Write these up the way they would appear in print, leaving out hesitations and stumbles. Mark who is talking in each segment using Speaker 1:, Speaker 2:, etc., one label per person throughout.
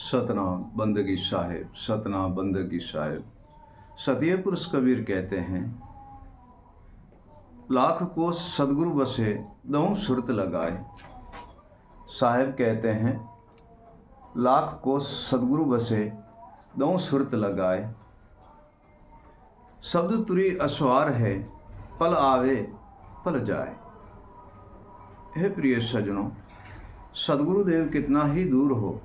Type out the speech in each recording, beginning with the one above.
Speaker 1: सतनाम बंदगी साहिब, सतनाम बंदगी साहिब। सतिये पुरुष कबीर कहते हैं, लाख कोस सदगुरु बसे दऊं सुरत लगाए। साहिब कहते हैं, लाख कोस सदगुरु बसे दऊं सुरत लगाए। शब्द तुरी असवार है, पल आवे पल जाए। हे प्रिय सज्जनों, सदगुरुदेव कितना ही दूर हो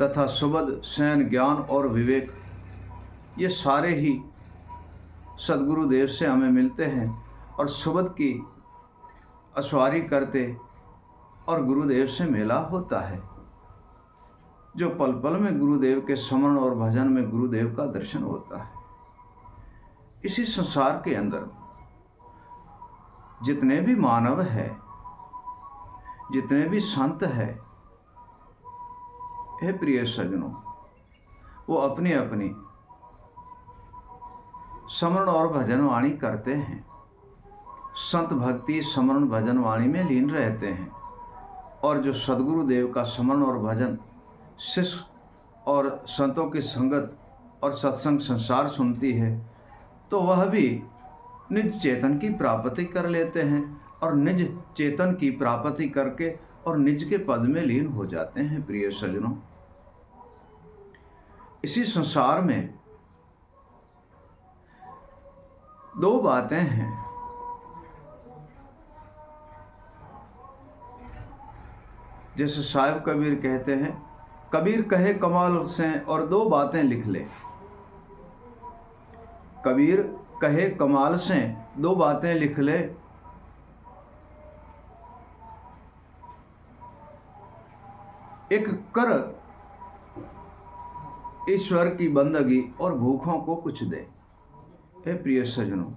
Speaker 1: तथा सुबद सैन ज्ञान और विवेक, ये सारे ही सदगुरुदेव से हमें मिलते हैं और सुबद की असवारी करते और गुरुदेव से मेला होता है। जो पल पल में गुरुदेव के स्मरण और भजन में गुरुदेव का दर्शन होता है। इसी संसार के अंदर जितने भी मानव है, जितने भी संत है, हे प्रिय सज्जनों, वो अपनी अपनी स्मरण और भजन वाणी करते हैं। संत भक्ति स्मरण भजन वाणी में लीन रहते हैं और जो सदगुरुदेव का स्मरण और भजन शिष्य और संतों की संगत और सत्संग संसार सुनती है, तो वह भी निज चेतन की प्राप्ति कर लेते हैं और निज चेतन की प्राप्ति करके और निज के पद में लीन हो जाते हैं। प्रिय सज्जनों, इसी संसार में दो बातें हैं। जैसे साहिब कबीर कहते हैं, कबीर कहे कमाल से और दो बातें लिख ले। कबीर कहे कमाल से दो बातें लिख ले। एक कर ईश्वर की बंदगी और भूखों को कुछ दे। हे प्रिय सज्जनों,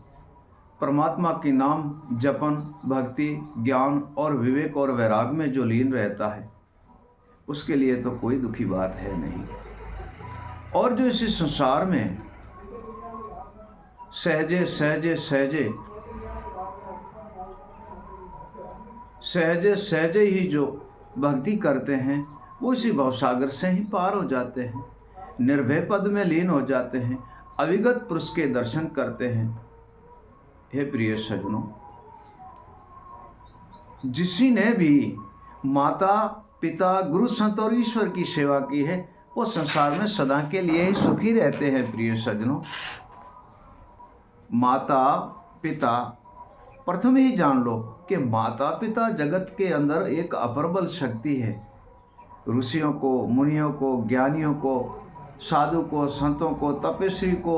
Speaker 1: परमात्मा की नाम जपन, भक्ति, ज्ञान और विवेक और वैराग में जो लीन रहता है, उसके लिए तो कोई दुखी बात है नहीं। और जो इस संसार में सहजे सहजे सहजे सहजे सहजे ही जो भक्ति करते हैं, वो इसी भवसागर से ही पार हो जाते हैं, निर्भय पद में लीन हो जाते हैं, अविगत पुरुष के दर्शन करते हैं। हे प्रिय सज्जनों, जिसी ने भी माता पिता गुरु संत और ईश्वर की सेवा की है, वो संसार में सदा के लिए ही सुखी रहते हैं। प्रिय सज्जनों, माता पिता, प्रथम ही जान लो कि माता पिता जगत के अंदर एक अपरबल शक्ति है। ऋषियों को, मुनियों को, ज्ञानियों को, साधु को, संतों को, तपस्वी को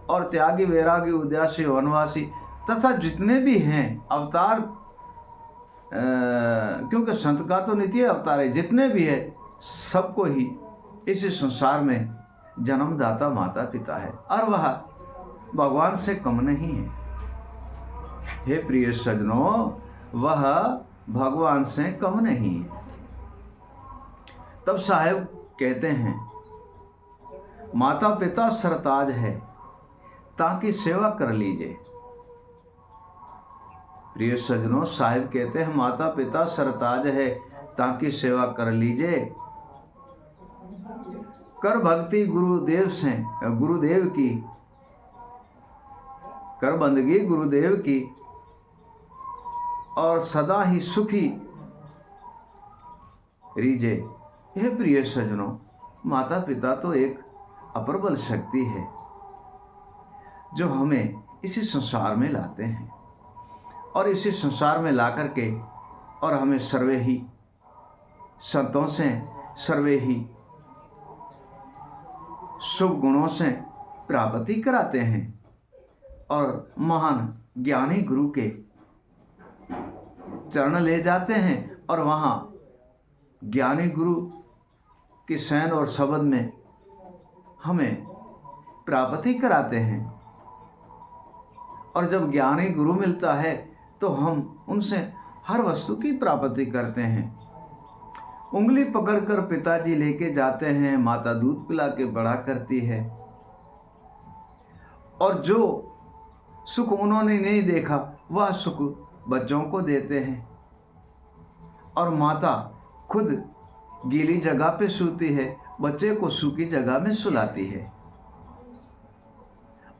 Speaker 1: और त्यागी, वैरागी, उद्यासी, वनवासी तथा जितने भी हैं अवतार, क्योंकि संत का तो नित्य अवतार है, जितने भी है सबको ही इस संसार में जन्मदाता माता पिता है और वह भगवान से कम नहीं है। हे प्रिय सज्जनों, वह भगवान से कम नहीं है। तब साहिब कहते हैं, माता पिता सरताज है, ताकि सेवा कर लीजिए। प्रिय सज्जनों, साहिब कहते हैं, माता पिता सरताज है, ताकि सेवा कर लीजिए। कर भक्ति गुरुदेव से, गुरुदेव की कर बंदगी गुरुदेव की और सदा ही सुखी रीजे। यह प्रिय सज्जनों, माता पिता तो एक अपरबल शक्ति है जो हमें इसी संसार में लाते हैं और इसी संसार में ला करके और हमें सर्वे ही संतों से, सर्वे ही शुभ गुणों से प्राप्ति कराते हैं और महान ज्ञानी गुरु के चरण ले जाते हैं और वहाँ ज्ञानी गुरु की शयन और शब्द में हमें प्राप्ति कराते हैं। और जब ज्ञानी गुरु मिलता है तो हम उनसे हर वस्तु की प्राप्ति करते हैं। उंगली पकड़कर पिताजी लेके जाते हैं, माता दूध पिला के बड़ा करती है और जो सुख उन्होंने नहीं देखा वह सुख बच्चों को देते हैं। और माता खुद गीली जगह पे सूती है, बच्चे को सूखी जगह में सुलाती है।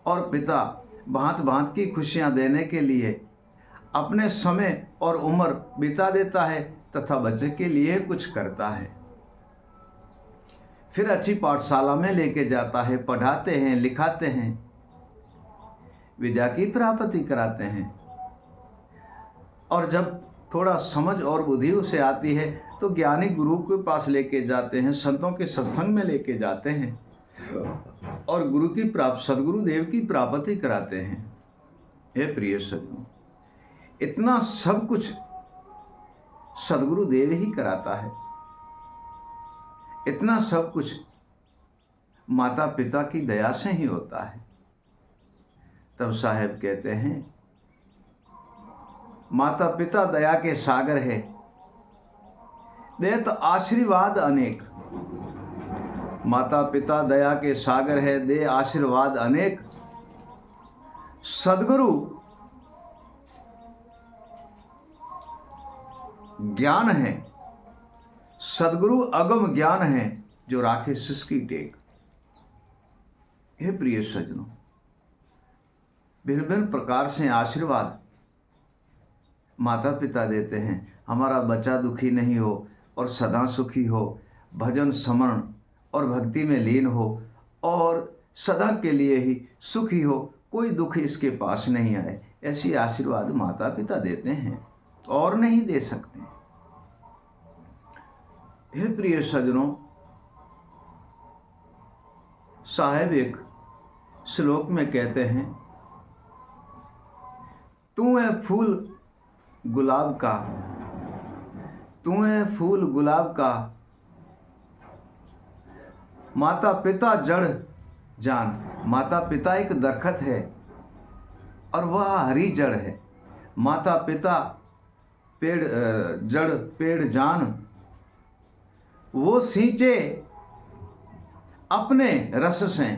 Speaker 1: और पिता भांत भांत की खुशियां देने के लिए अपने समय और उम्र बिता देता है तथा बच्चे के लिए कुछ करता है। फिर अच्छी पाठशाला में लेके जाता है, पढ़ाते हैं, लिखाते हैं, विद्या की प्राप्ति कराते हैं। और जब थोड़ा समझ और बुद्धि उसे आती है तो ज्ञानी गुरु के पास लेके जाते हैं, संतों के सत्संग में लेके जाते हैं और गुरु की सदगुरु देव की प्राप्ति कराते हैं। हे प्रिय सज्जनों, इतना सब कुछ सदगुरु देव ही कराता है। इतना सब कुछ माता पिता की दया से ही होता है। तब साहेब कहते हैं, माता पिता दया के सागर है, दे तो आशीर्वाद अनेक। माता पिता दया के सागर है, दे आशीर्वाद अनेक। सदगुरु ज्ञान है, सदगुरु अगम ज्ञान है, जो राखे शिष्य की टेक। हे प्रिय सज्जनों, भिन्न भिन्न प्रकार से आशीर्वाद माता पिता देते हैं। हमारा बच्चा दुखी नहीं हो और सदा सुखी हो, भजन स्मरण और भक्ति में लीन हो और सदा के लिए ही सुखी हो, कोई दुख इसके पास नहीं आए, ऐसी आशीर्वाद माता पिता देते हैं और नहीं दे सकते। हे प्रिय सज्जनों, साहेब एक श्लोक में कहते हैं, तू है फूल गुलाब का, तू है फूल गुलाब का, माता पिता जड़ जान। माता पिता एक दरखत है और वह हरी जड़ है। माता पिता पेड़, जड़ पेड़ जान, वो सींचे अपने रस से,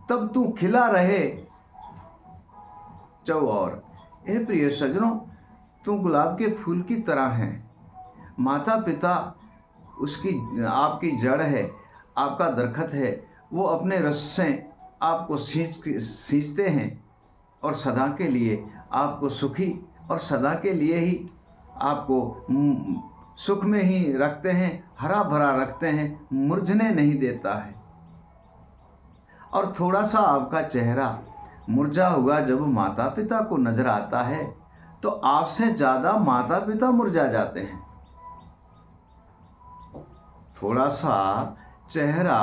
Speaker 1: तब तू खिला रहे चौ और। हे प्रिय सज्जनों, तू गुलाब के फूल की तरह है। माता पिता उसकी आपकी जड़ है, आपका दरखत है, वो अपने रस से आपको सींचते हैं और सदा के लिए आपको सुखी और सदा के लिए ही आपको सुख में ही रखते हैं, हरा भरा रखते हैं, मुरझने नहीं देता है। और थोड़ा सा आपका चेहरा मुरझा हुआ जब माता पिता को नजर आता है तो आपसे ज़्यादा माता पिता मुरझा जाते हैं। थोड़ा सा चेहरा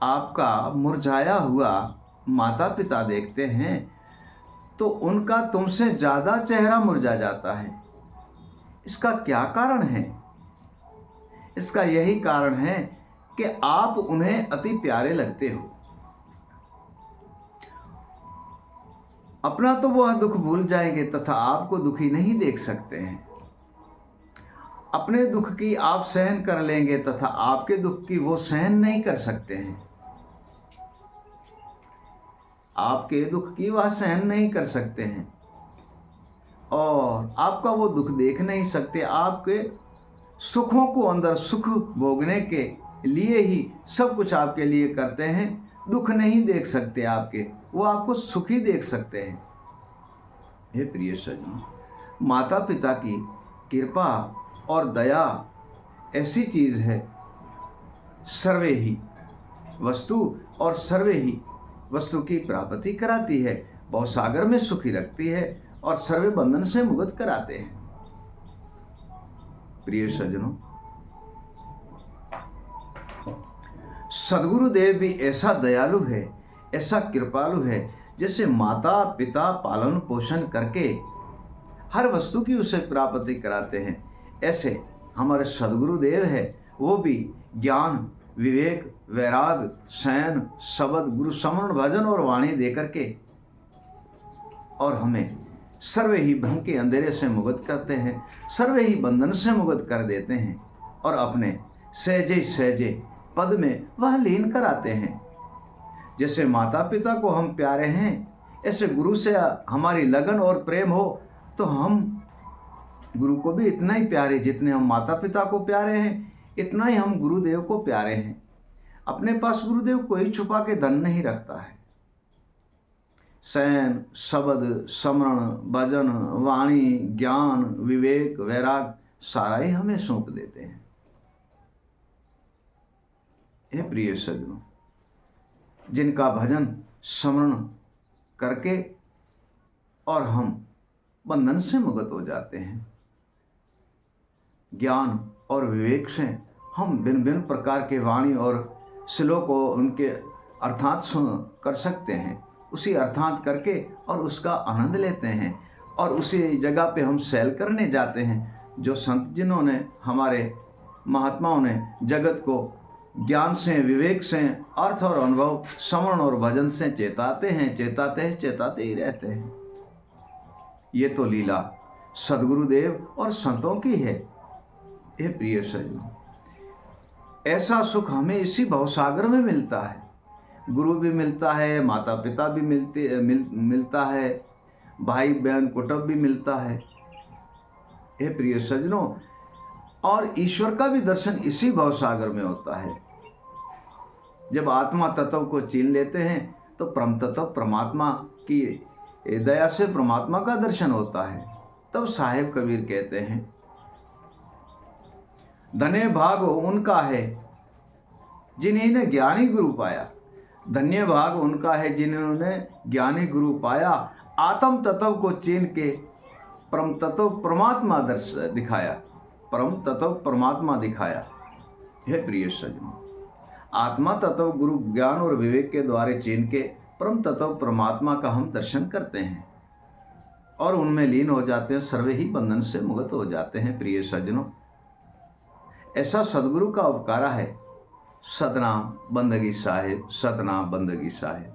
Speaker 1: आपका मुरझाया हुआ माता पिता देखते हैं तो उनका तुमसे ज़्यादा चेहरा मुरझा जाता है। इसका क्या कारण है? इसका यही कारण है कि आप उन्हें अति प्यारे लगते हो। अपना तो वह दुख भूल जाएंगे तथा आपको दुखी नहीं देख सकते हैं। अपने दुख की आप सहन कर लेंगे तथा आपके दुख की वो सहन नहीं कर सकते हैं। आपके दुख की वह सहन नहीं कर सकते हैं और आपका वो दुख देख नहीं सकते। आपके सुखों को अंदर सुख भोगने के लिए ही सब कुछ आपके लिए करते हैं। दुख नहीं देख सकते आपके, वो आपको सुखी देख सकते हैं। हे प्रिय सज्जनों, माता पिता की कृपा और दया ऐसी चीज़ है, सर्वे ही वस्तु और सर्वे ही वस्तु की प्राप्ति कराती है, भवसागर में सुखी रखती है और सर्वे बंधन से मुक्त कराते हैं। प्रिय सज्जनों, सदगुरु देव भी ऐसा दयालु है, ऐसा कृपालु है, जैसे माता पिता पालन पोषण करके हर वस्तु की उसे प्राप्ति कराते हैं, ऐसे हमारे सदगुरु देव है, वो भी ज्ञान विवेक वैराग शयन शब्द गुरु समरण भजन और वाणी देकर के और हमें सर्वे ही भ्रम के अंधेरे से मुक्त करते हैं, सर्वे ही बंधन से मुक्त कर देते हैं और अपने सहजे सहजे पद में वह लीन कराते हैं। जैसे माता पिता को हम प्यारे हैं, ऐसे गुरु से हमारी लगन और प्रेम हो तो हम गुरु को भी इतना ही प्यारे, जितने हम माता पिता को प्यारे हैं इतना ही हम गुरुदेव को प्यारे हैं। अपने पास गुरुदेव कोई छुपा के धन नहीं रखता है। सैन, शब्द, स्मरण, भजन, वाणी, ज्ञान, विवेक, वैराग सारा ही हमें सौंप देते हैं। हे प्रिय सज्जनों, जिनका भजन स्मरण करके और हम बंधन से मुक्त हो जाते हैं, ज्ञान और विवेक से हम भिन्न भिन्न प्रकार के वाणी और श्लोक को उनके अर्थात सुन कर सकते हैं, उसी अर्थात करके और उसका आनंद लेते हैं, और उसी जगह पे हम सैल करने जाते हैं जो संत जिन्होंने, हमारे महात्माओं ने जगत को ज्ञान से, विवेक से, अर्थ और अनुभव, श्रवण और भजन से चेताते हैं, चेताते ही रहते हैं। ये तो लीला सद्गुरुदेव और संतों की है। हे प्रिय सज्जनों, ऐसा सुख हमें इसी भवसागर में मिलता है। गुरु भी मिलता है, माता पिता भी मिलता है, भाई बहन कुटुंब भी मिलता है। हे प्रिय सज्जनों, और ईश्वर का भी दर्शन इसी भवसागर में होता है। जब आत्मा तत्व को चीन लेते हैं तो परम तत्व परमात्मा की दया से परमात्मा का दर्शन होता है। तब साहेब कबीर कहते हैं, धन्य भाग उनका है जिन्होंने ज्ञानी गुरु पाया। धन्य भाग उनका है जिन्होंने ज्ञानी गुरु पाया। आत्म तत्व को चीन के परम तत्व परमात्मा दिखाया, परम तत्व परमात्मा दिखाया। हे प्रिय सज्जनों, आत्मा तत्व गुरु ज्ञान और विवेक के द्वारा चीन के परम तत्व परमात्मा का हम दर्शन करते हैं और उनमें लीन हो जाते हैं, सर्वे ही बंधन से मुक्त हो जाते हैं। प्रिय सज्जनों, ऐसा सदगुरु का उपकारा है। सतनाम बंदगी साहिब, सतनाम बंदगी साहिब।